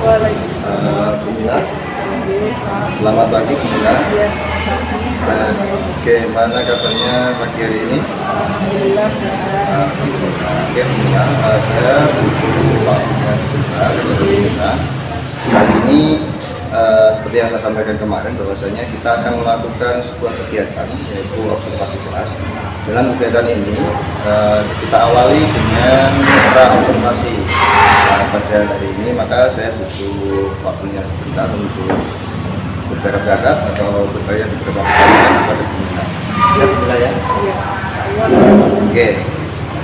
Waalaikumsalam. Selamat pagi Bunda. Bagaimana kabarnya pagi hari ini? Alhamdulillah sehat. Oke Bunda, saya butuh waktunya sebentar untuk kita. Kali ini seperti yang saya sampaikan kemarin, bahwasanya kita akan melakukan sebuah kegiatan yaitu observasi kelas. Dalam kegiatan ini kita awali dengan observasi. Pada hari ini maka saya butuh waktunya sebentar untuk bercakap-cakap atau bertanya beberapa pertanyaan kepada Bunda. Siap Bunda ya? Oke.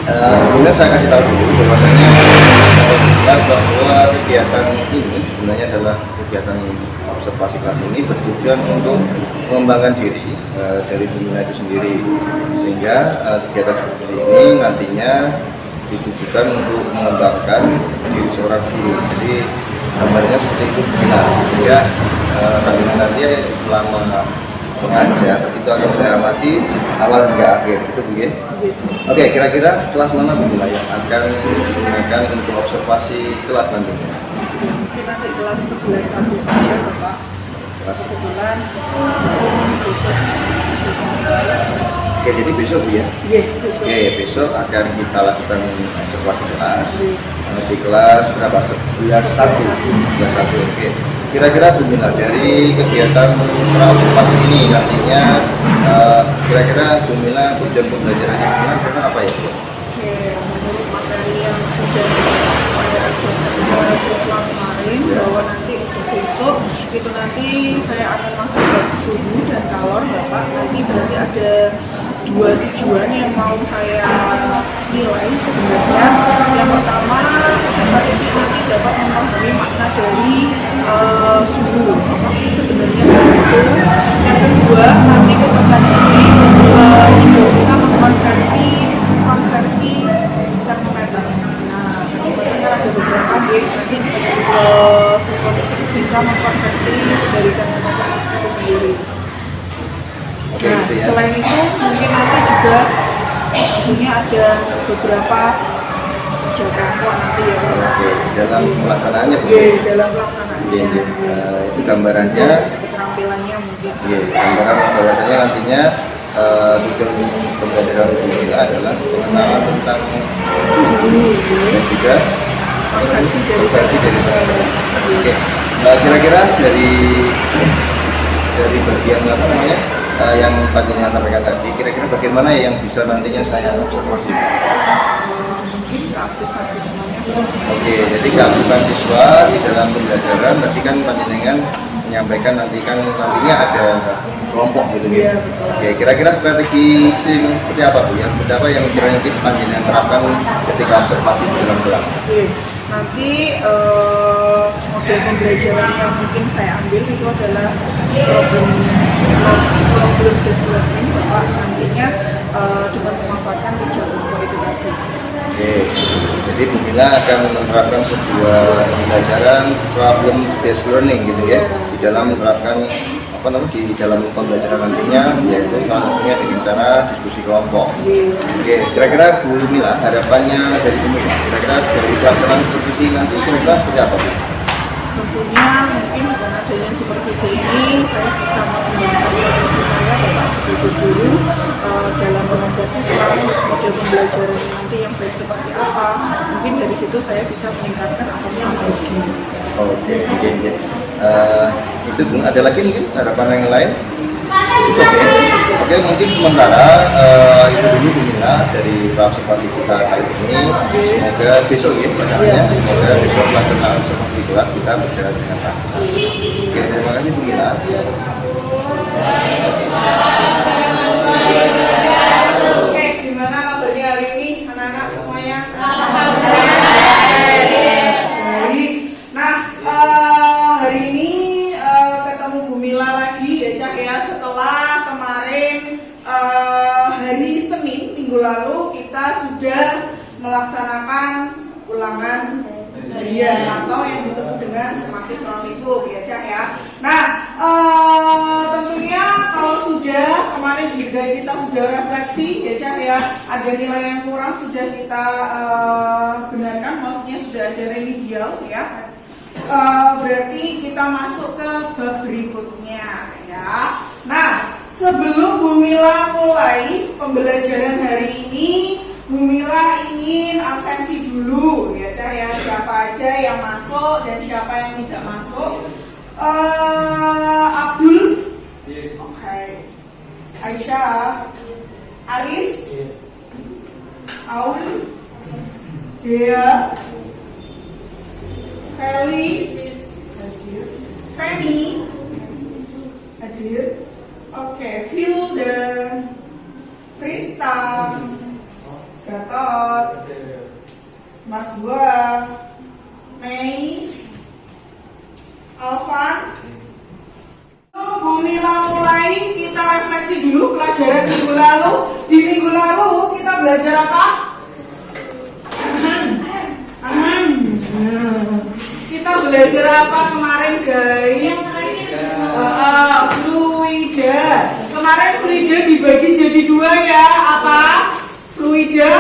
Sebelumnya saya kasih tahu dulu bahwasanya bahwa kegiatan ini sebenarnya adalah kegiatan observasi kelas ini bertujuan untuk mengembangkan diri dari Bunda itu sendiri, sehingga kegiatan seperti ini nantinya ditujukan untuk mengembangkan diri seorang guru. Jadi gambarnya seperti itu benar, sehingga nanti selama mengajar itu akan saya amati awal hingga akhir, itu begini. Oke, kira-kira kelas mana Bunda yang akan digunakan untuk observasi kelas nantinya? Mungkin nanti kelas 11-1 saja Bapak. Kelas. Kebetulan besok. Oke, jadi besok ya? Iya, besok. Oke, besok akan kita lakukan observasi kelas. Di kelas berapa? 11-1. Oke. Kira-kira Bunda dari kegiatan observasi ini nantinya kira-kira Bunda tujuan pembelajarannya karena apa ya? Oke, menurut materi yang sudah saya ajarkan kepada siswa kemarin, bahwa nanti untuk besok itu nanti saya akan masuk ke suhu dan kalor Bapak. Nanti berarti ada dua tujuan yang mau saya nilai sebenarnya. Yang pertama, peserta didik nanti dapat memahami makna dari suhu, apa sih sebenarnya itu. Yang kedua, nanti peserta didik juga bisa mengkonversi termometer. Nah, kebetulan ada beberapa nanti siswa tersebut bisa mengkonversi dari termometer itu sendiri. Nah, selain itu mungkin nanti juga tentunya ada beberapa jadwal nanti ya. Oke, dalam pelaksanaannya dalam pelaksanaannya. Itu gambarannya. Keterampilannya mungkin. Gambaran bahwasanya nantinya tujuan pembelajaran ini adalah pengenalan tentang suhu dan juga konversi dari termometer. Oke, kira-kira dari bagian apa namanya? Yang panjenengan sampaikan tadi, kira-kira bagaimana yang bisa nantinya saya observasi? Mungkin keaktifan siswanya. Oke, jadi keaktifan siswa di dalam pembelajaran tadi kan panjenengan menyampaikan nantinya ada kelompok gitu ya. Oke, kira-kira strategi seperti apa Bu? Yang berapa yang kira-kira panjenengan terapkan ketika observasi di dalam kelas? Nanti model pembelajaran yang mungkin saya ambil itu adalah problem based learning, Bapak, nantinya dengan memanfaatkan tiga kelompok itu tadi. Oke, jadi Bu Mila akan menerapkan sebuah pembelajaran problem based learning gitu ya, di dalam menerapkan di dalam pembelajaran nantinya, yaitu salah satunya dengan cara diskusi kelompok. Oke, kira-kira Bu Mila harapannya dari Bu Mila, kira-kira dari pelaksanaan supervisi nanti kira-kira seperti apa Bu? Tentunya mungkin dengan adanya supervisi ini saya bisa mengembangkan profesi saya Bapak sebagai guru dalam mengajar siswa, model pembelajaran nanti yang baik seperti apa. Mungkin dari situ saya bisa meningkatkan apapun lagi. Oke. Itu belum ada lagi mungkin harapan yang lain? Cukup ya. Oke, mungkin sementara itu dulu Bu Mila dari observasi kita kali ini. Semoga besok ya pelajarannya, semoga besok pelaksanaan seperti kelas kita berjalan dengan baik. Oke, terima kasih Bu Mila. Oke, gimana kabarnya hari ini anak-anak semuanya? Baik. Nah, hari ini ketemu Bu Mila lagi ya Cak ya, setelah kemarin hari Senin minggu lalu kita sudah melaksanakan ulangan harian atau yang disebut dengan semakin kronikub ya Cak ya. Nah, tentunya kalau sudah kemarin juga kita sudah refleksi ya Cak ya, ada nilai yang kurang sudah kita benarkan, maksudnya sudah ada remedial ya. berarti kita masuk ke bab berikutnya ya. Nah, sebelum Bu Mila mulai pembelajaran hari ini, Bu Mila ingin absensi dulu ya, ya, siapa aja yang masuk dan siapa yang tidak masuk. Abdul, oke. Aisyah, Aris, Aul, Dea, Feli, Fanny, hadir. Oke, Filda, Frista, Gatot, Mas Dua, Mei, Alvan. Bu Mila mulai, kita refleksi dulu pelajaran minggu lalu. Di minggu lalu kita belajar apa? Kita belajar apa kemarin guys? Fluida. Kemarin fluida dibagi jadi dua ya. Apa? Fluida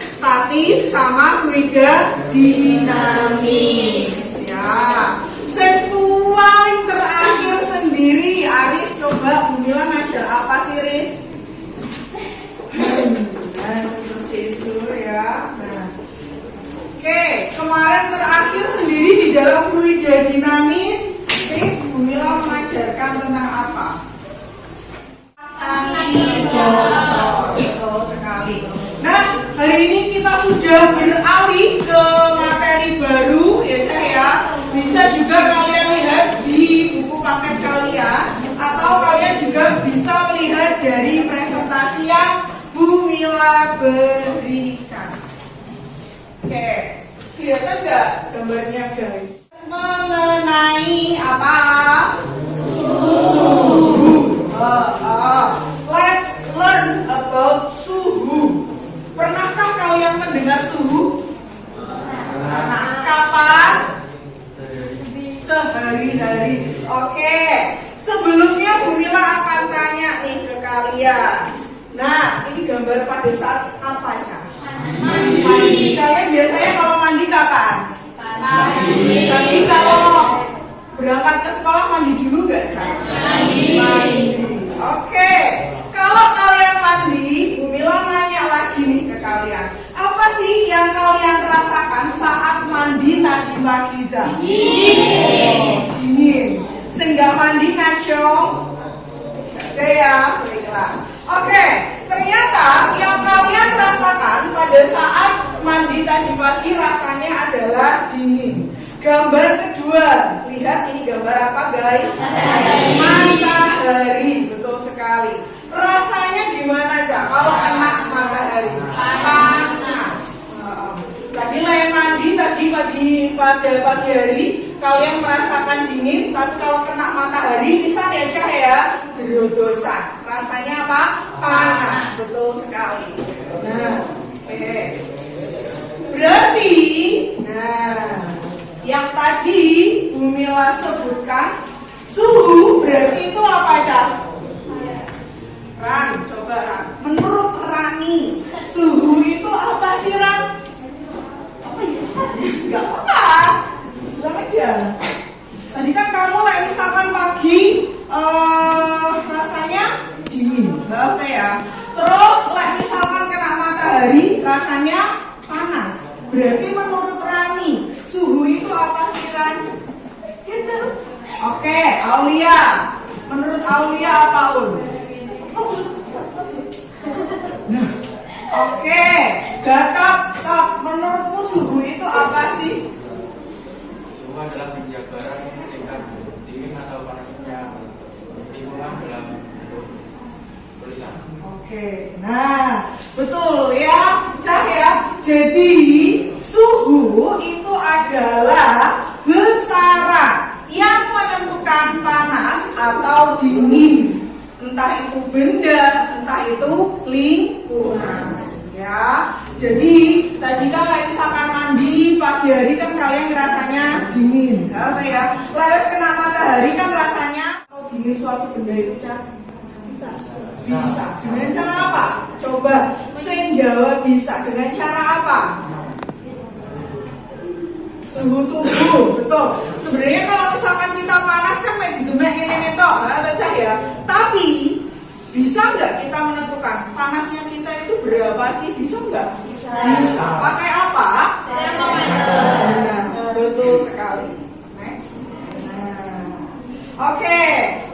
statis sama fluida dinamis. Ya. Yang paling terakhir sendiri, Aris coba Bu Mila ngajar apa sih Riz? Nah, seperti itu ya. Nah. Oke, kemarin terakhir sendiri di dalam fluida dinamis, Riz, Bu Mila mengajarkan tentang apa? Cocok, betul sekali. Nah, hari ini kita sudah beralih ke materi baru ya Cah ya. Bisa juga kalian lihat di buku paket kalian, atau kalian juga bisa melihat dari presentasi yang Bu Mila berikan. Oke, kelihatan nggak gambarnya guys? Mengenai apa? Suhu. Let's learn about suhu. Pernahkah kalian mendengar suhu? Nah, kapan? Sehari-hari. Oke, sebelumnya Bu Mila akan tanya nih ke kalian. Nah, ini gambar pada saat apa Cak? Mandi. Kalian biasanya kalau mandi kapan? Pagi. Tapi kalau berangkat ke sekolah mandi dulu nggak Cak? Mandi. Oke, kalau kalian mandi, Bu Mila nanya lagi nih ke kalian. Apa sih yang kalian rasakan saat mandi tadi pagi Cak? Dingin. Sehingga mandi ngacong. Oke ya, baiklah. Oke, ternyata yang kalian rasakan pada saat mandi tadi pagi rasanya adalah dingin. Gambar kedua, lihat ini gambar apa guys? Matahari, betul sekali. Rasanya gimana Cak kalau kena matahari? Panas. Tadi lain mandi pada pagi hari kalian merasakan dingin, tapi kalau kena matahari misalnya Cak ya, gerodosan. Rasanya apa? Panas, betul sekali. Nah, oke. Berarti, yang tadi Bu Mila sebutkan suhu berarti itu apa Cak? Ran, coba Ran. Menurut Rani, suhu itu apa sih Ran? Gak apa-apa, bilang aja. Tadi kan kamu misalkan pagi rasanya dingin, oke ya. Terus misalkan kena matahari rasanya panas. Berarti menurut Rani suhu itu apa sih Ran? Oke, Aulia. Menurut Aulia apa Un? Nah, oke, Gatot, menurutmu suhu itu apa sih? Suhu adalah penjabaran tingkat dingin atau panasnya lingkungan dalam bentuk tulisan. Oke, nah betul ya, Cak ya. Jadi suhu itu adalah besaran yang menentukan panas atau dingin. Entah itu benda, entah itu lingkungan. Ya, jadi tadi kan misalkan mandi pagi hari kan kalian ngerasanya dingin, ya. Lalu kena matahari kan rasanya dingin suatu benda itu Cak. Bisa. Dengan cara apa? Coba Sen jawab bisa. Dengan cara apa? Suhu tubuh, betul. Sebenarnya kalau misalkan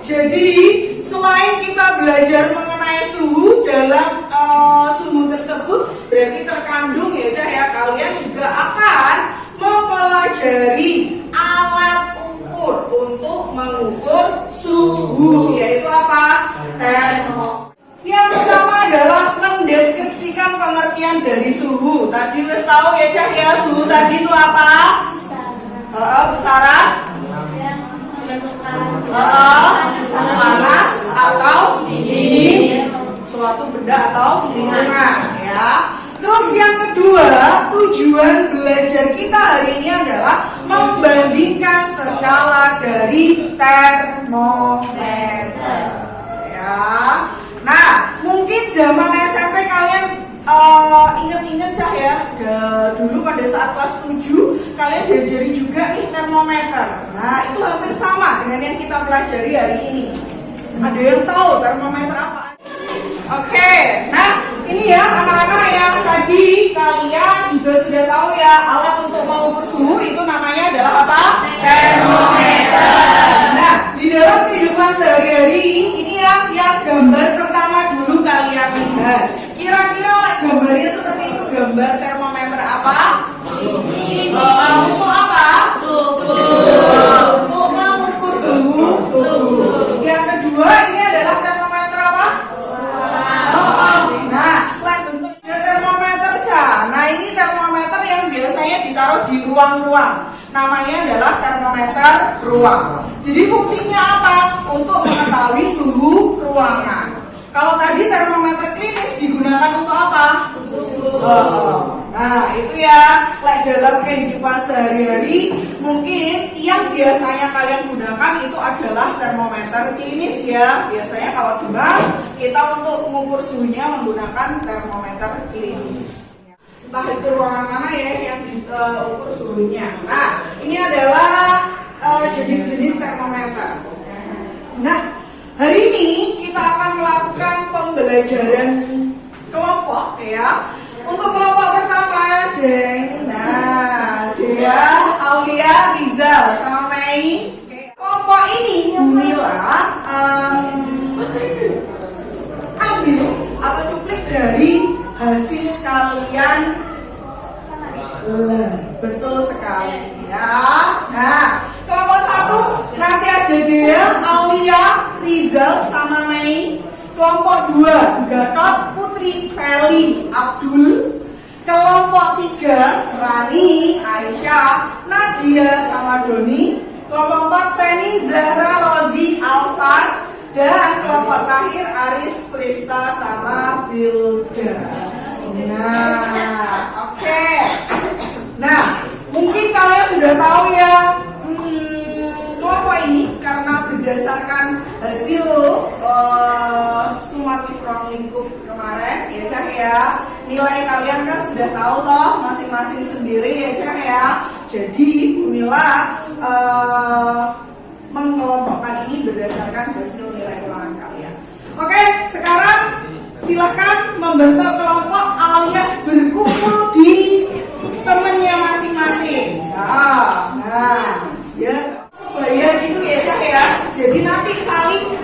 Jadi selain kita belajar mengenai suhu, dalam suhu tersebut berarti terkandung ya Cah ya, kalian juga akan mempelajari alat ukur untuk mengukur suhu, yaitu apa? Termometer. Yang pertama adalah mendeskripsikan pengertian dari suhu. Tadi wis tahu ya Cah ya, suhu tadi itu apa? Besaran? Panas atau dingin suatu benda atau lingkungan ya. Terus yang kedua, tujuan belajar kita hari ini adalah membandingkan skala dari termometer ya. Nah, mungkin zaman SMP kalian ingat-ingat Cah ya, dulu pada saat kelas 7 kalian diajari juga nih termometer. Nah, itu hampir sama dengan yang kita pelajari hari ini. Ada yang tahu termometer apa? Oke, nah ini ya anak-anak yang tadi kalian juga sudah tahu ya, alat untuk mengukur suhu itu namanya adalah apa? Termometer. Nah, di dalam kehidupan sehari-hari ini ya, yang gambar pertama dulu kalian lihat. Kira-kira gambarnya seperti itu, gambar termometer apa? Untuk apa? Untuk mengukur suhu tubuh. Yang kedua ini adalah termometer apa? Nah, selain bentuknya termometer Cah. Nah, ini termometer yang biasanya ditaruh di ruang-ruang. Namanya adalah termometer ruang. Jadi fungsinya apa? Untuk mengetahui suhu ruangan. Kalau tadi termometer klinis digunakan untuk apa? Nah, itu ya, dalam kehidupan sehari-hari mungkin yang biasanya kalian gunakan itu adalah termometer klinis ya. Biasanya kalau demam, kita untuk mengukur suhunya menggunakan termometer klinis. Entah itu ruangan mana ya yang diukur suhunya. Nah, ini adalah jenis-jenis termometer. Nah, hari ini kita akan melakukan pembelajaran kelompok ya. Untuk kelompok pertama, Jeng. Nah, dia Aulia, Rizal, sama Mei. Kelompok ini Bumila ambil atau cuplik dari hasil kalian. Betul sekali ya. Nah, kelompok satu nanti ada dia Aulia, Rizal, sama Mei. Kelompok 2 Gatot, Putri, Feli, Abdul. Kelompok 3 Rani, Aisyah, Nadia, sama Doni. Kelompok 4 Feni, Zahra, Rozi, Alfan. Dan kelompok terakhir Aris, Prista, sama Vilda. Nah, oke. Nah, mungkin kalian sudah tahu ya kelompok ini karena berdasarkan hasil sumatif ruang lingkup kemarin ya Cah ya, nilai kalian kan sudah tahu loh masing-masing sendiri ya Cah ya. Jadi Bumila mengelompokkan ini berdasarkan hasil nilai ulangan kalian. Oke, sekarang silahkan membentuk kelompok alias berkumpul di temennya masing-masing. Nah, ya. Ya gitu ya Cah ya. Jadi nanti saling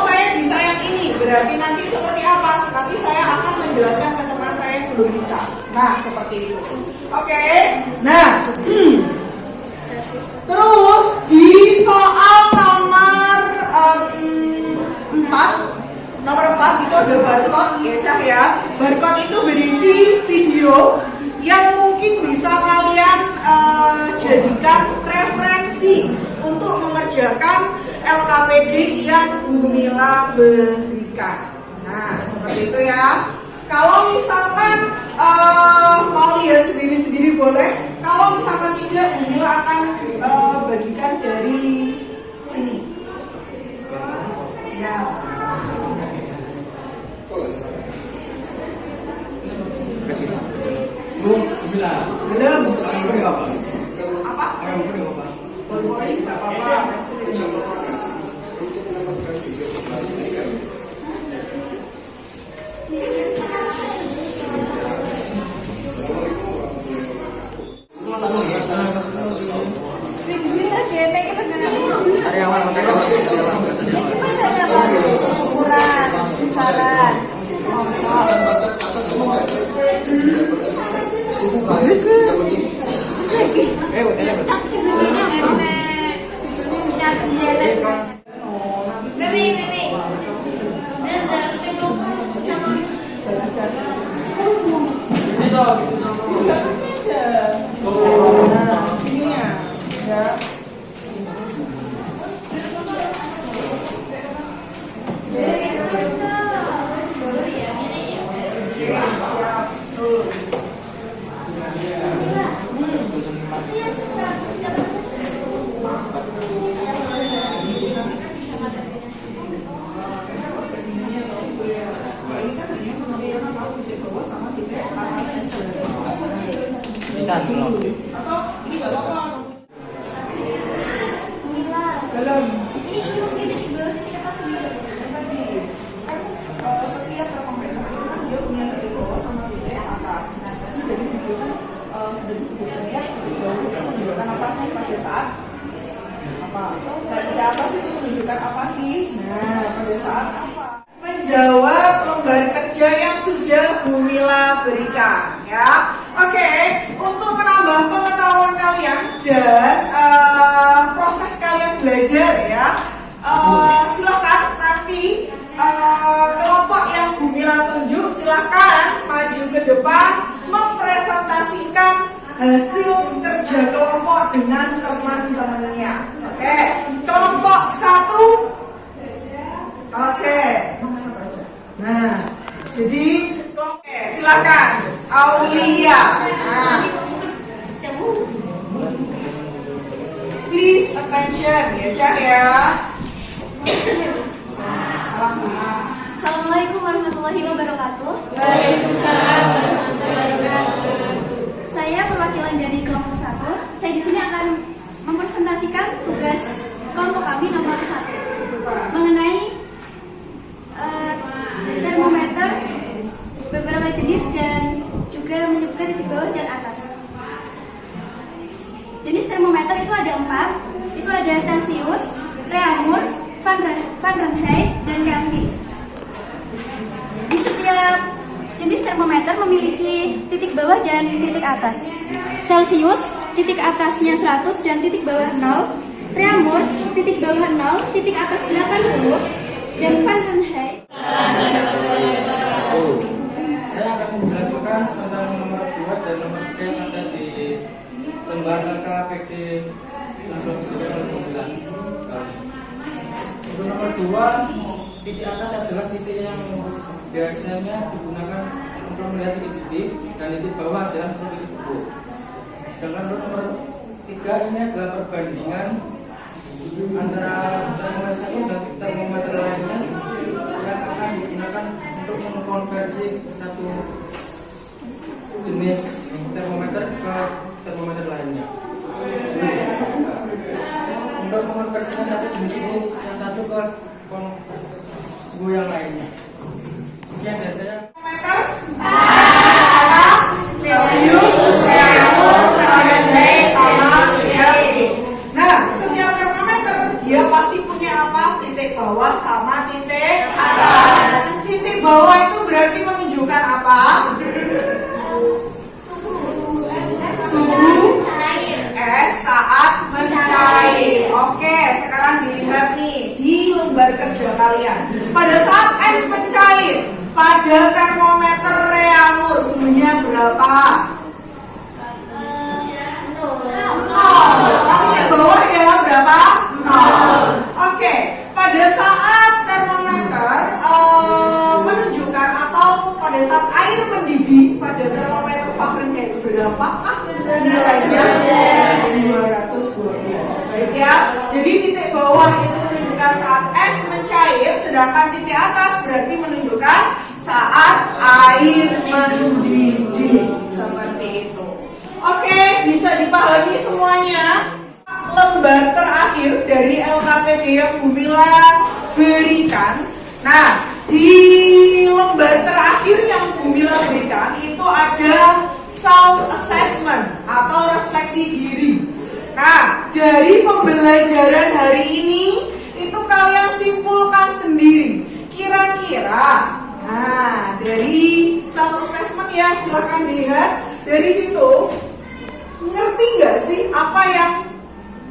saya bisa yang ini, berarti nanti seperti apa? Nanti saya akan menjelaskan ke teman saya yang belum bisa. Nah, seperti itu. Oke. Nah, terus di soal nomor 4 itu ada barcode ya Cah ya. Barcode itu berisi video yang mungkin bisa kalian jadikan referensi untuk mengerjakan LKPD yang Bumila berikan. Nah, seperti itu ya. Kalau misalkan mau lihat sendiri-sendiri boleh. Kalau misalkan tidak, Bumila akan bagikan dari sini. Ya. Bumila. Belum. Apa? Ayo, apa? Boleh, enggak apa-apa. Ada awal. Bisa belum? Atau ini nggak apa-apa. Dalam. Setiap termometer itu kan dia punya titik bawah sama titik atas. Nah, tadi dari video kan sudah disebutkan ya, titik bawah itu menunjukkan apa sih pada saat apa? Nah, titik atas itu menunjukkan apa sih? Nah, pada saat apa? Menjawab lembar kerja yang sudah Bu Mila berikan, ya. Oke, untuk menambah pengetahuan kalian dan proses kalian belajar, ya. Silakan nanti kelompok yang Bu Mila tunjuk silakan maju ke depan mempresentasikan hasil kerja kelompok dengan teman-temannya. Oke, kelompok 1. Oke. Nah, jadi oke, silakan Aulia. Nah. Please attention ya, Syah ya. Assalamualaikum warahmatullahi wabarakatuh. Waalaikumsalam warahmatullahi wabarakatuh. Saya perwakilan dari kelompok 1. Saya di sini akan mempresentasikan tugas kelompok kami nomor 1 mengenai termometer beberapa jenis dan juga menyebutkan titik bawah dan atas. Jenis termometer itu ada 4. Itu ada Celsius, Reaumur, Fahrenheit, dan Kelvin. Di setiap jenis termometer memiliki titik bawah dan titik atas. Celsius, titik atasnya 100 dan titik bawah 0. Reaumur, titik bawah 0, titik atas 80. Dan Fahrenheit. Saya akan menjelaskan tentang nomor 2 dan nomor 3 yang ada di lembar LKPD 1999. Untuk nomor 2, titik atas adalah titik yang biasanya digunakan untuk melihat titik-titik, dan titik bawah adalah untuk titik ukur. Sedangkan untuk nomor 3 ini adalah perbandingan antara termometer satu dan termometer lainnya yang akan digunakan untuk mengkonversi satu jenis termometer ke termometer lainnya. Untuk mengonversikan satu jenis suhu yang satu ke suhu yang lainnya. Sekian dari saya. Celsius, Reaumur, Fahrenheit, sama Kelvin. Nah, setiap termometer dia pasti punya apa? Titik bawah sama titik atas. Titik bawah itu berarti menunjukkan apa? Suhu es saat mencair. Oke, sekarang dilihat nih di lembar kerja kalian. Pada saat es mencair, pada termometer Reaumur suhunya berapa? 0. Tapi di bawah ya berapa? 0. Oke, pada saat termometer menunjukkan atau pada saat air mendidih pada termometer Fahrenheit berapakah nilainya? 220. Baik ya. Jadi titik bawah itu menunjukkan saat es mencair, sedangkan titik atas berarti menunjukkan saat air mendidih. Seperti itu. Oke, bisa dipahami semuanya. Lembar terakhir dari LKPD yang Bu Mila berikan. Nah, di lembar terakhir yang Bu Mila berikan itu ada self assessment atau refleksi diri. Nah, dari pembelajaran hari ini sendiri. Kira-kira, nah dari self assessment ya, silahkan dilihat dari situ. Ngerti nggak sih apa yang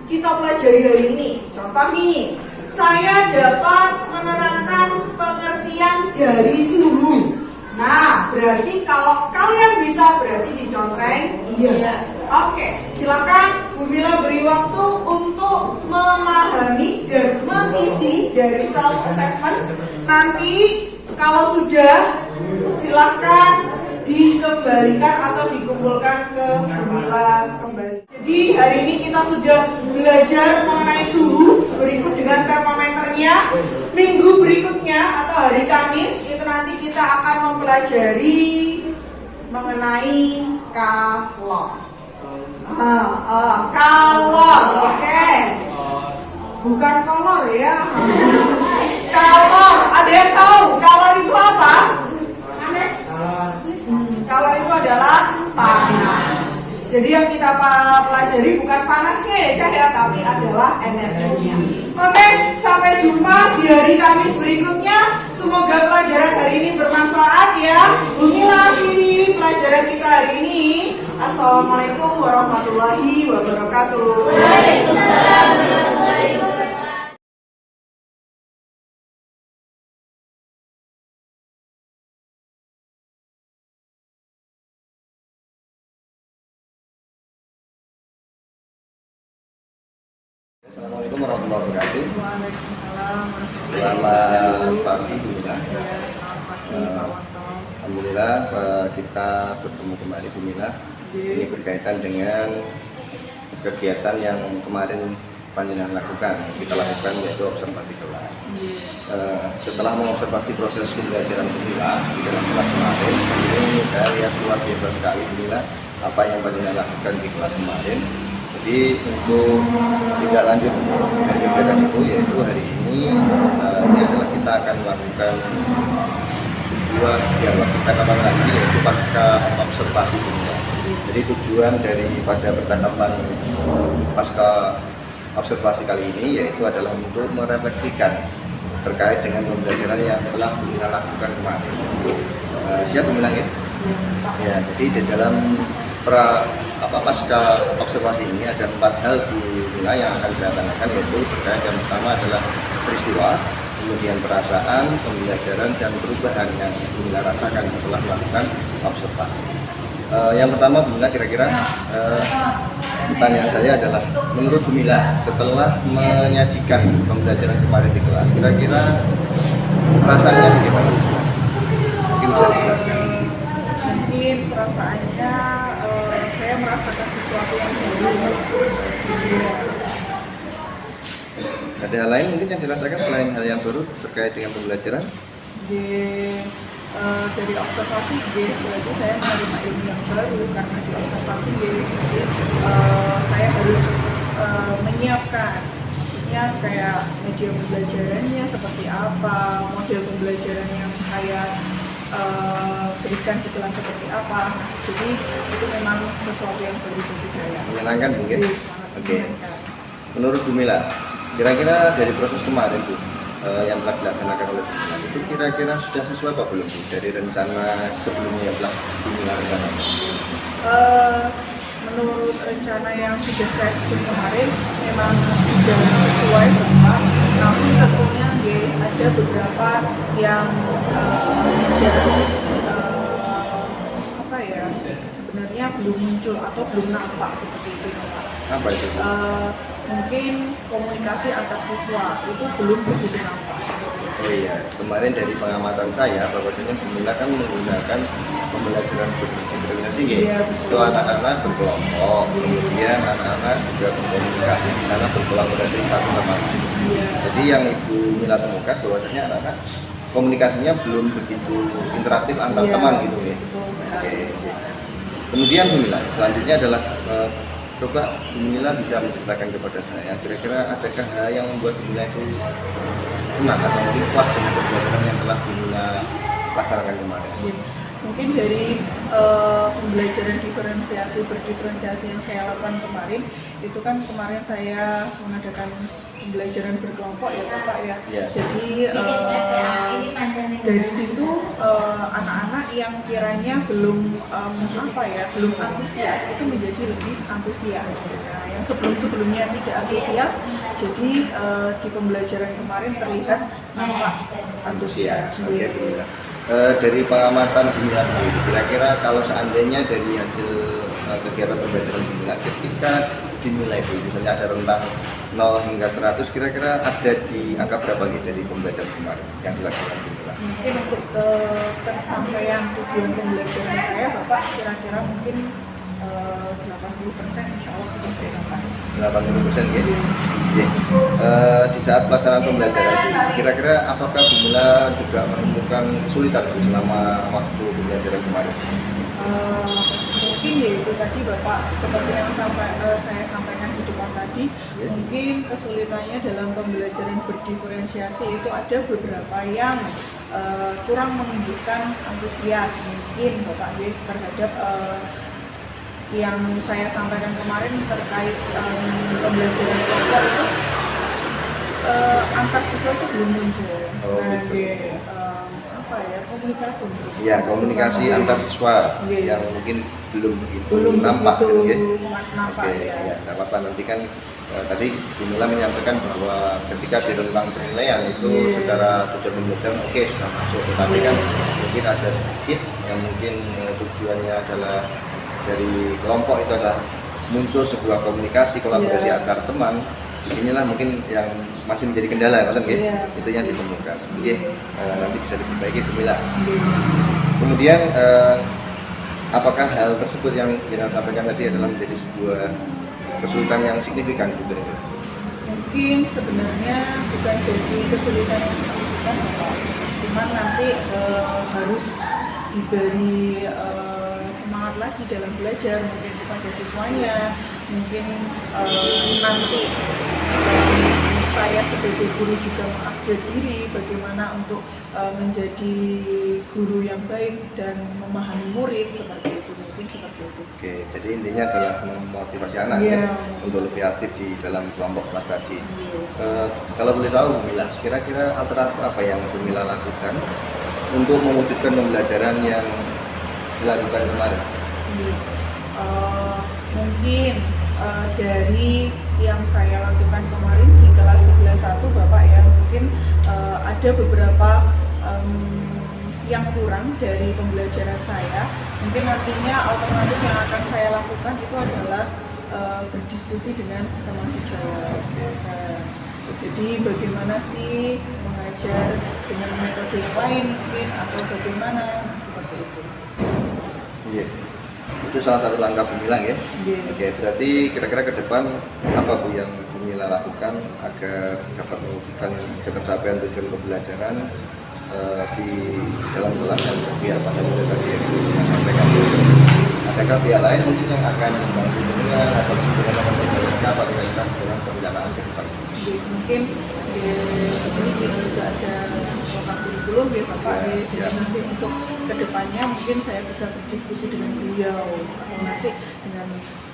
kita pelajari hari ini? Contoh nih, saya dapat menerangkan pengertian dari suhu. Nah, berarti kalau kalian bisa berarti dicontreng iya. Oke, silakan Bu Mila beri waktu untuk memahami dan mengisi dari self assessment. Nanti kalau sudah silakan dikembalikan atau dikumpulkan ke Bu Mila kembali. Jadi hari ini kita sudah belajar mengenai suhu, berikut dengan termometernya. Minggu berikutnya atau hari Kamis itu nanti kita akan mempelajari mengenai kalor. Kalor, oke. Bukan kolor ya. Kalor, ada yang tahu kalor itu apa? Panas. Kalor itu adalah panas. Jadi yang kita pelajari bukan panasnya ya Cah ya, tapi adalah energinya. Oke, sampai jumpa di hari Kamis berikutnya. Semoga pelajaran hari ini bermanfaat ya. Inilah ini pelajaran kita hari ini. Assalamualaikum warahmatullahi wabarakatuh. Waalaikumsalam warahmatullahi wabarakatuh. Assalamualaikum warahmatullahi wabarakatuh. Waalaikumsalam Selamat pagi Bu Mila. Selamat pagi Pak Wanto. Alhamdulillah kita bertemu kembali Bu Mila. Ini berkaitan dengan kegiatan yang kemarin panjenengan lakukan. Kita lakukan yaitu observasi kelas. Setelah mengobservasi proses pembelajaran Bu Mila di dalam kelas kemarin, ini saya lihat luar biasa sekali Bu Mila apa yang panjenengan lakukan di kelas kemarin. Jadi untuk tidak lanjut dari kegiatan itu, yaitu hari ini adalah kita akan melakukan sebuah percakapan lagi, yaitu pasca observasi dunia. Jadi tujuan daripada percakapan pasca observasi kali ini yaitu adalah untuk merefleksikan terkait dengan pembelajaran yang telah kita lakukan kemarin. Siap mengulangi? Ya, jadi di dalam pasca observasi ini ada 4 hal Bu Mila yang akan saya tanyakan, yaitu terkait yang pertama adalah peristiwa, kemudian perasaan, pembelajaran, dan perubahan yang Bu Mila rasakan setelah melakukan observasi. Yang pertama Bu Mila, kira-kira pertanyaan saya adalah, menurut Bu Mila setelah menyajikan pembelajaran kemarin di kelas, kira-kira perasaannya bagaimana? Mungkin bisa dijelaskan. Mungkin perasaannya saya merasakan sesuatu yang baru. Ada hal lain mungkin yang dirasakan selain hal yang baru terkait dengan pembelajaran? Dari observasi berarti saya menerima ilmu yang baru, karena di observasi saya harus menyiapkan, maksudnya kayak media pembelajarannya seperti apa, model pembelajaran yang saya berikan di kelas seperti apa. Jadi itu memang sesuatu yang baru bagi saya. Menyenangkan mungkin? Oke. Menyenangkan. Menurut Bu Mila, kira-kira dari proses kemarin Bu yang telah dilaksanakan oleh Bu Mila, itu kira-kira sudah sesuai apa belum Bu dari rencana sebelumnya yang telah Bu Mila rencanakan? Menurut rencana yang sudah saya susun kemarin memang sudah sesuai Bapak, namun tentunya ada beberapa yang sebenarnya belum muncul atau belum nampak seperti itu Pak. Apa itu Bu? Mungkin komunikasi antar siswa itu belum begitu nampak. Oh iya, kemarin dari pengamatan saya bahwasanya Bu Mila kan menggunakan pembelajaran berintegrasi ya. Iya, Itu anak-anak berkelompok, kemudian anak-anak juga berkomunikasi di sana, berkolaborasi satu sama lain. Iya. Jadi yang Ibu Mila temukan bahwasanya anak-anak komunikasinya belum begitu interaktif antar Iya, teman gitu ya. betul sekali. Oke. Kemudian Bu Mila, selanjutnya adalah coba Bu Mila bisa menceritakan kepada saya, kira-kira adakah hal yang membuat Bu Mila itu senang atau mungkin puas dengan pembelajaran yang telah Bu Mila laksanakan kemarin? Mungkin dari pembelajaran diferensiasi berdiferensiasi yang saya lakukan kemarin, itu kan kemarin saya mengadakan pembelajaran berkelompok ya Bapak ya. Ya. Jadi dari situ anak-anak yang kiranya belum belum antusias itu menjadi lebih antusias. Nah, yang sebelumnya tidak antusias, jadi di pembelajaran kemarin terlihat nampak antusias. Oke, Bu. Dari pengamatan Bumila sendiri, kira-kira kalau seandainya dari hasil kegiatan pembelajaran Bumila ketika dinilai Bu, misalnya ada rentang 0 hingga 100, kira-kira ada di angka berapa nih dari pembelajaran kemarin yang dilakukan Bumila? Mungkin untuk tersampaian tujuan pembelajaran saya Bapak kira-kira mungkin 80% insya Allah sudah tercapai. 80% ya? Ya. Di saat pelaksanaan pembelajaran itu, kira-kira apakah Bumila juga menemukan kesulitan Bu, selama waktu pembelajaran kemarin? Mungkin ya itu tadi Bapak seperti yang saya sampaikan di depan tadi, mungkin kesulitannya dalam pembelajaran berdiferensiasi itu ada beberapa yang kurang menunjukkan antusias mungkin Bapak ya terhadap yang saya sampaikan kemarin terkait pembelajaran kelompok itu antar siswa itu belum muncul. Komunikasi. Ya, komunikasi antar siswa yang mungkin belum nampak gitu ya. Oke, ya, nggak apa-apa, nanti kan tadi Bumila menyampaikan bahwa ketika di rentang penilaian itu secara tujuan pembelajaran oke sudah masuk, tetapi kan mungkin ada sedikit yang mungkin tujuannya adalah dari kelompok itu adalah muncul sebuah komunikasi kolaborasi antar teman. Disinilah mungkin yang masih menjadi kendala, kan? Itu yang ditemukan. Nanti bisa diperbaiki Bumila. Kemudian apakah hal tersebut yang kita sampaikan tadi adalah menjadi sebuah kesulitan yang signifikan gitu? Mungkin sebenarnya bukan jadi kesulitan yang signifikan, cuman nanti harus diberi semangat lagi dalam belajar mungkin kepada siswanya, mungkin nanti saya sebagai guru juga mengupgrade diri bagaimana untuk menjadi guru yang baik dan memahami murid seperti itu, mungkin seperti itu. Oke, jadi intinya adalah memotivasi anak ya, untuk lebih aktif di dalam kelompok kelas tadi. Kalau boleh tahu Bumila, kira-kira alternatif apa yang Bumila lakukan untuk mewujudkan pembelajaran yang dilakukan kemarin? Mungkin dari yang saya lakukan kemarin di kelas 11.1 Bapak ya, mungkin ada beberapa yang kurang dari pembelajaran saya. Mungkin nantinya alternatif yang akan saya lakukan itu adalah berdiskusi dengan teman sejawat. Jadi bagaimana sih mengajar dengan metode yang lain mungkin atau bagaimana seperti itu. Iya. Itu salah satu langkah Bumila ya. Oke, berarti kira-kira ke depan apa Bu yang Bumila lakukan agar dapat mewujudkan ketercapaian tujuan pembelajaran di dalam kelas dan pihak pada murid tadi yang sampaikan? Adakah pihak lain mungkin yang akan membantu Bumila atau dengan mereka apa kira-kira dalam perencanaan ke depan? Mungkin di sini juga ada program kurikulum ya Bapak ya. Jadi nanti untuk kedepannya mungkin saya bisa berdiskusi dengan beliau atau nanti dengan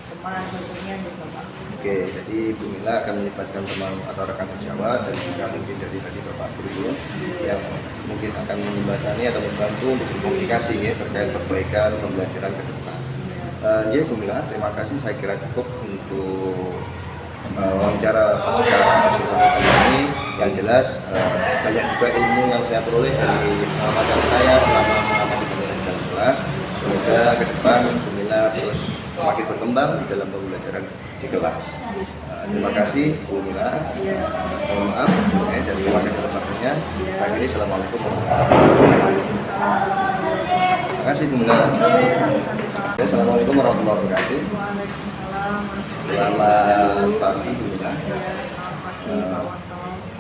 teman tentunya ya Bapak. Oke, jadi Bumila akan melibatkan teman atau rekan sejawat dan juga mungkin dari tadi Bapak Guru yang mungkin akan menjembatani atau membantu untuk berkomunikasi ya terkait perbaikan pembelajaran ke depan. Ya Bumila, terima kasih, saya kira cukup untuk wawancara pasca observasi ini. Yang jelas banyak juga ilmu yang saya peroleh dari pengamatan saya selama mengamati pembelajaran dalam kelas. Semoga ke depan Bumila terus semakin berkembang di dalam pembelajaran di kelas. Terima kasih Bumila. Mohon maaf dan terima kasih atas waktunya. Akhirnya assalamualaikum warahmatullahi wabarakatuh. Terima kasih Bumila. Assalamualaikum warahmatullahi wabarakatuh. Selamat pagi Bumila.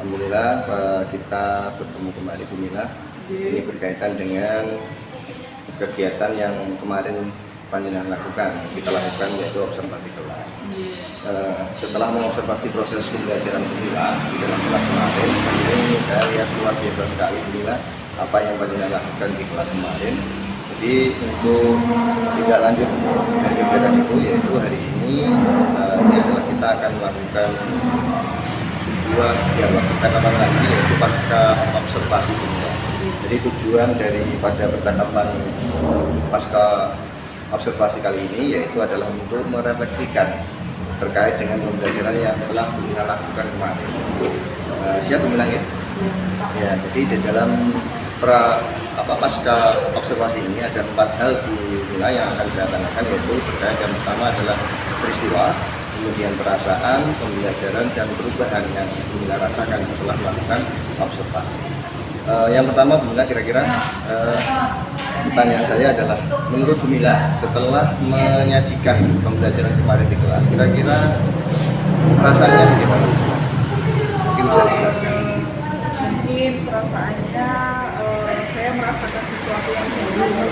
Alhamdulillah kita bertemu kembali Bumila. Ini berkaitan dengan kegiatan yang kemarin panjenengan lakukan, kita lakukan yaitu observasi kelas. Setelah mengobservasi proses pembelajaran Bumila di dalam kelas kemarin, ini saya lihat luar biasa sekali Bumila apa yang panjenengan lakukan di kelas kemarin. Jadi untuk tidak lanjut dari kegiatan itu, yaitu hari ini adalah kita akan melakukan sebuah dialog percakapan lagi, yaitu pasca observasi dunia. Jadi tujuan daripada percakapan pasca observasi kali ini yaitu adalah untuk merefleksikan terkait dengan pembelajaran yang telah kita lakukan kemarin. Siap bilang ya? Ya, jadi di dalam pasca observasi ini ada 4 hal bunga yang akan saya tanyakan, yaitu terkait yang pertama adalah peristiwa, kemudian perasaan, pembelajaran, dan perubahan yang Bumila rasakan setelah melakukan observasi. Yang pertama Bumila, kira-kira pertanyaan saya adalah, menurut Bumila setelah menyajikan pembelajaran kemarin di kelas, kira-kira rasanya bagaimana? Mungkin bisa dijelaskan. Mungkin perasaannya saya merasakan sesuatu yang baru.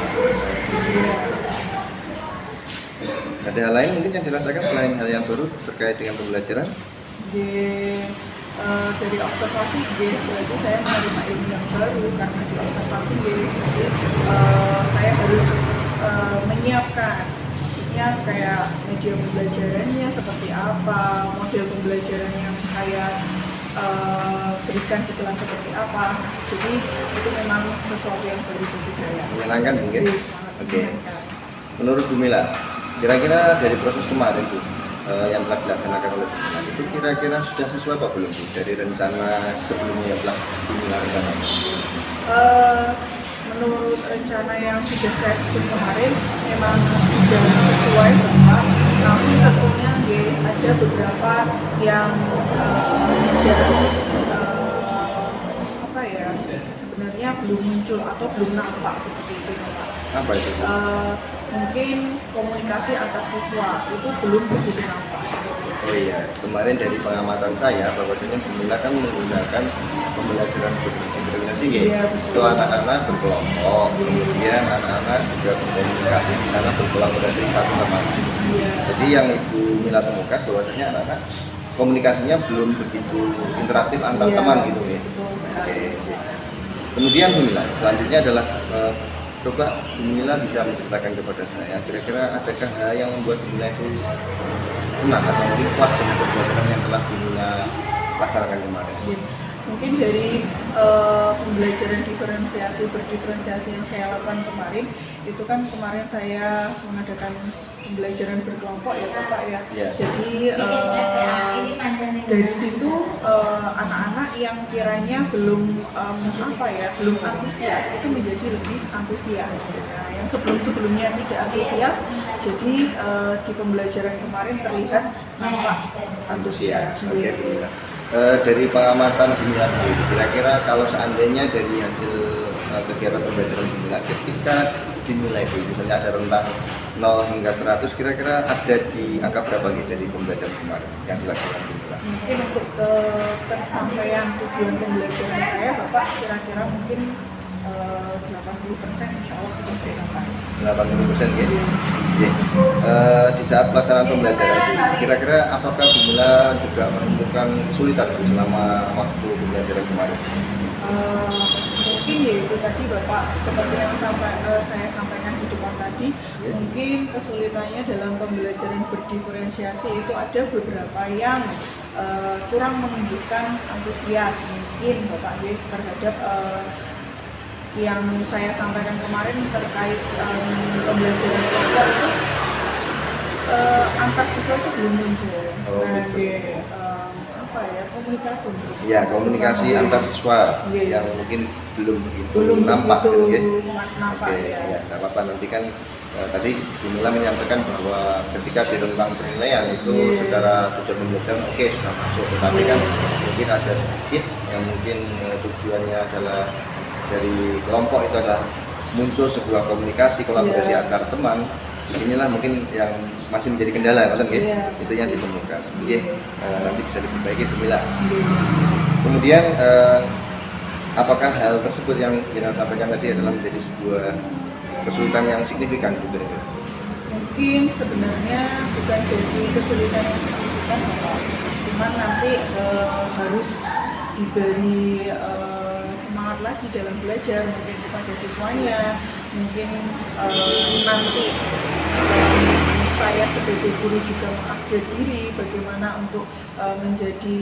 Ada hal lain mungkin yang dirasakan selain hal yang baru terkait dengan pembelajaran? Dari observasi berarti saya menerima ilmu yang baru, karena di observasi saya harus menyiapkan, maksudnya kayak media pembelajarannya seperti apa, model pembelajaran yang saya berikan di kelas seperti apa. Jadi itu memang sesuatu yang baru bagi saya. Menyenangkan mungkin? Oke. Menyenangkan. Menurut Bumila, kira-kira dari proses kemarin Bu, yang telah dilaksanakan oleh Bumila itu kira-kira sudah sesuai apa belum Bu dari rencana sebelumnya yang telah Bumila rencanakan? Menurut rencana yang sudah saya susun kemarin memang sudah sesuai Bapak, namun tentunya ada beberapa yang sebenarnya belum muncul atau belum nampak seperti itu Pak. Apa itu Bu? Mungkin komunikasi antar siswa itu belum begitu nampak. Oh iya, kemarin dari pengamatan saya bahwasanya Bumila kan menggunakan pembelajaran berkomunikasi ya. Iya, Itu anak-anak berkelompok, kemudian anak-anak juga berkomunikasi di sana, berkolaborasi satu sama lain. Iya. Jadi yang Ibu Mila temukan bahwasanya anak-anak komunikasinya belum begitu interaktif antar Iya, teman gitu ya. betul sekali. Oke. Kemudian Bu Mila, selanjutnya adalah coba Bu Mila bisa menceritakan kepada saya, kira-kira adakah hal yang membuat Bu Mila itu senang atau mungkin puas dengan pembelajaran yang telah Bu Mila laksanakan kemarin? Mungkin dari pembelajaran diferensiasi berdiferensiasi yang saya lakukan kemarin, itu kan kemarin saya mengadakan pembelajaran berkelompok ya Bapak ya. Ya. Jadi dari situ anak-anak yang kiranya belum belum antusias itu menjadi lebih antusias. Nah, yang sebelumnya tidak antusias, jadi di pembelajaran kemarin terlihat nampak antusias. Oke, Bu Mila. Dari pengamatan Bu Mila sendiri, kira-kira kalau seandainya dari hasil kegiatan pembelajaran Bu Mila ketika dinilai Bu, misalnya ada rentang 0 hingga 100, kira-kira ada di angka berapa nih dari pembelajaran kemarin yang dilakukan Bu Mila? Mungkin untuk tersampaian tujuan pembelajaran saya Bapak kira-kira mungkin 80% insya Allah sudah tercapai. 80% ya? Iya. Di saat pelaksanaan pembelajaran itu, kira-kira apakah Bu Mila juga menemukan kesulitan selama waktu pembelajaran kemarin? Mungkin ya itu tadi Bapak, seperti yang saya sampaikan di depan tadi, mungkin kesulitannya dalam pembelajaran berdiferensiasi itu ada beberapa yang kurang menunjukkan antusias mungkin Bapak ya, terhadap yang saya sampaikan kemarin terkait pembelajaran kelompok itu antar siswa itu belum muncul. Oh, Nah, gitu. komunikasi. Ya, komunikasi antar siswa Iya. yang mungkin belum begitu nampak gitu ya. Nampak Oke, ya. ya, nggak apa-apa, nanti kan tadi Bu Mila menyampaikan bahwa ketika di rentang penilaian itu secara tujuan pembelajaran oke sudah masuk, tetapi kan mungkin ada sedikit yang mungkin tujuannya adalah dari kelompok itu adalah muncul sebuah komunikasi kolaborasi antar teman. Disinilah mungkin yang masih menjadi kendala, kan? Itu yang ditemukan. Nanti bisa diperbaiki Bu Mila. Kemudian apakah hal tersebut yang kita sampaikan tadi adalah menjadi sebuah kesulitan yang signifikan gitu? Mungkin sebenarnya bukan jadi kesulitan yang signifikan Bapak, cuman nanti harus diberi semangat lagi dalam belajar, mungkin kepada siswanya, mungkin nanti saya sebagai guru juga mengupgrade diri bagaimana untuk menjadi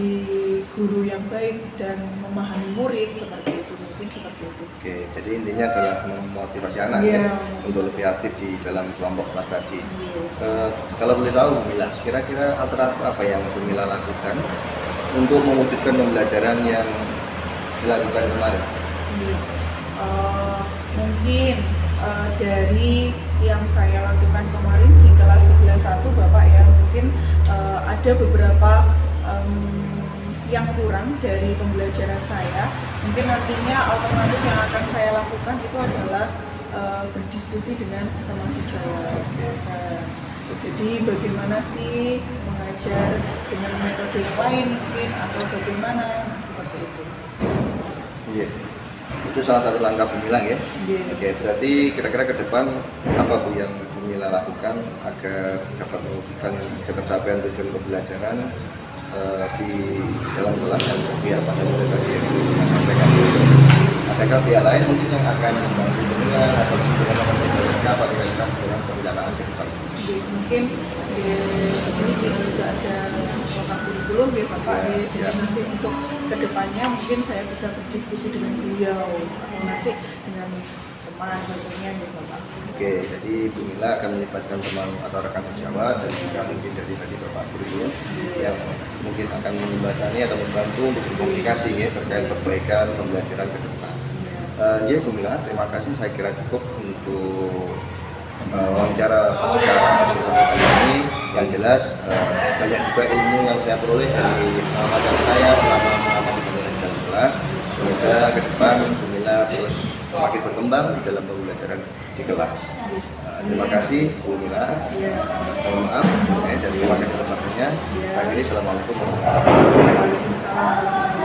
guru yang baik dan memahami murid seperti itu, mungkin seperti itu. Oke, jadi intinya adalah memotivasi anak Iya. untuk lebih aktif di dalam kelompok kelas tadi. Iya. Kalau boleh tahu, Bu Mila, kira-kira alternatif apa yang Bu Mila lakukan untuk mewujudkan pembelajaran yang dilakukan kemarin? Mungkin dari yang saya lakukan kemarin di kelas 11.1 Bapak ya, mungkin ada beberapa yang kurang dari pembelajaran saya. Mungkin nantinya alternatif yang akan saya lakukan itu adalah berdiskusi dengan teman sejawat. Jadi bagaimana sih mengajar dengan metode yang lain mungkin, atau bagaimana, seperti itu. Iya. Itu salah satu langkah Bu Mila ya. Iya. Oke, berarti kira-kira ke depan apa Bu yang Bu Mila lakukan agar dapat mewujudkan ketercapaian tujuan pembelajaran di dalam kelas dan pihak pada murid tadi yang Bu Mila sampaikan. Adakah pihak lain mungkin yang akan membantu Bu Mila atau bagaimana mereka berkaitan dengan pembelajaran bersama? Mungkin di sini kita juga ada program kurikulum ya Bapak ya. Jadi nanti untuk kedepannya mungkin saya bisa berdiskusi dengan beliau atau nanti dengan teman tentunya ya Bapak. Oke, jadi Bu Mila akan melibatkan teman atau rekan sejawat dan juga mungkin dari Bapak Guru yang mungkin akan membatani atau membantu untuk berkomunikasi ya terkait perbaikan pembelajaran ke depan. Ya Bu Mila, terima kasih, saya kira cukup untuk wawancara pasca observasi ini. Yang jelas banyak juga ilmu yang saya peroleh dari pengalaman saya selama mengamati pembelajaran dalam kelas. Semoga ke depan Bu Mila terus semakin berkembang di dalam pembelajaran di kelas. Terima kasih Bu Mila. Mohon maaf dan terima kasih atas waktunya. Assalamualaikum warahmatullahi wabarakatuh.